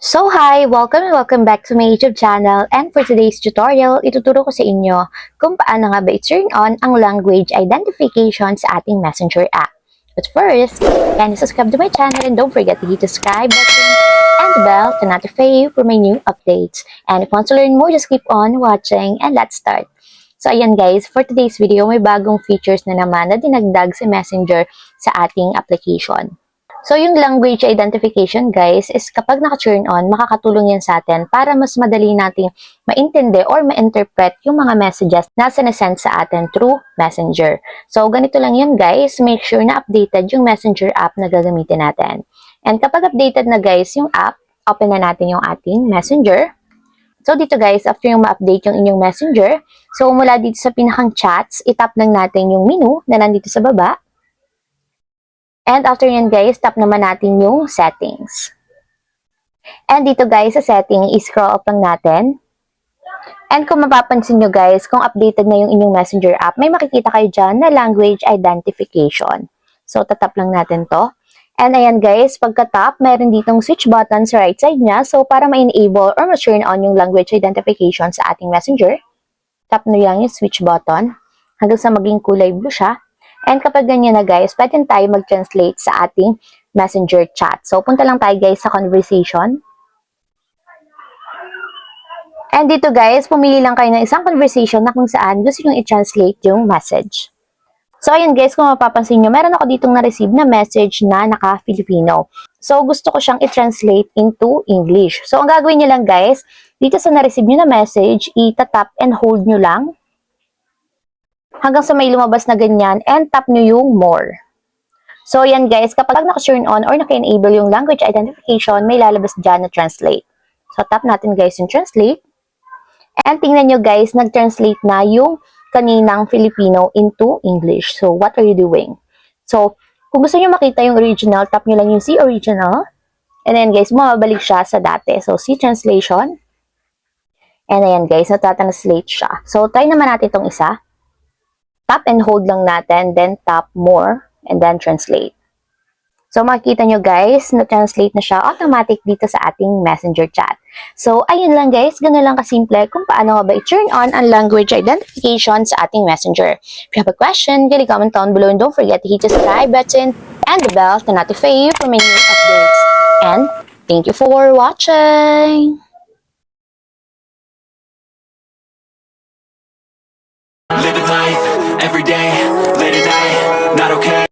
So hi! Welcome back to my YouTube channel, and for today's tutorial, ituturo ko sa inyo kung paano nga ba i-turn on ang language identification sa ating Messenger app. But first, kindly subscribe to my channel and don't forget to hit the subscribe button and the bell to notify you for my new updates. And if you want to learn more, just keep on watching and let's start. So ayan guys, for today's video, may bagong features na naman na dinagdag sa Messenger sa ating application. So, yung language identification, guys, is kapag naka-turn on, makakatulong yan sa atin para mas madali nating maintindi or ma-interpret yung mga messages na sinasend sa atin through Messenger. So, ganito lang yan, guys. Make sure na updated yung Messenger app na gagamitin natin. And kapag updated na, guys, yung app, open na natin yung ating Messenger. So, dito, guys, after yung ma-update yung inyong Messenger, so, mula dito sa pinakang chats, itap lang natin yung menu na nandito sa baba. And after yan guys, tap naman natin yung settings. And dito guys, sa setting, i-scroll up lang natin. And kung mapapansin nyo guys, kung updated na yung inyong Messenger app, may makikita kayo dyan na language identification. So, tatap lang natin to. And ayan guys, pagka-tap, meron ditong switch button sa right side niya. So, para ma-enable or ma-turn on yung language identification sa ating Messenger, tap nyo lang yung switch button hanggang sa maging kulay blue siya. And kapag ganyan na guys, pwede tayo mag-translate sa ating Messenger chat. So, punta lang tayo guys sa conversation. And dito guys, pumili lang kayo ng isang conversation na kung saan gusto nyo i-translate yung message. So, ayan guys, kung mapapansin nyo, meron ako ditong na-receive na message na naka-Filipino. So, gusto ko siyang i-translate into English. So, ang gagawin nyo lang guys, dito sa na-receive nyo na message, itatap and hold nyo lang hanggang sa may lumabas na ganyan and tap nyo yung more. So, yan guys, kapag naka-turn on or naka-enable yung language identification, may lalabas dyan na translate. So, tap natin guys yung translate. And tingnan nyo guys, nag-translate na yung kaninang Filipino into English. So, what are you doing? So, kung gusto nyo makita yung original, tap nyo lang yung see original. And then guys, bumabalik siya sa dati. So, see translation. And ayan guys, natatranslate siya. So, try naman natin itong isa. Tap and hold lang natin, then tap more, and then translate. So, makikita nyo guys, na-translate na siya automatic dito sa ating Messenger chat. So, ayun lang guys, gano'n lang kasimple kung paano nga ba i-turn on ang language identification sa ating Messenger. If you have a question, kindly comment down below and don't forget to hit the subscribe button and the bell to notify you for my new updates. And thank you for watching! Living life, every day, late at night, not okay.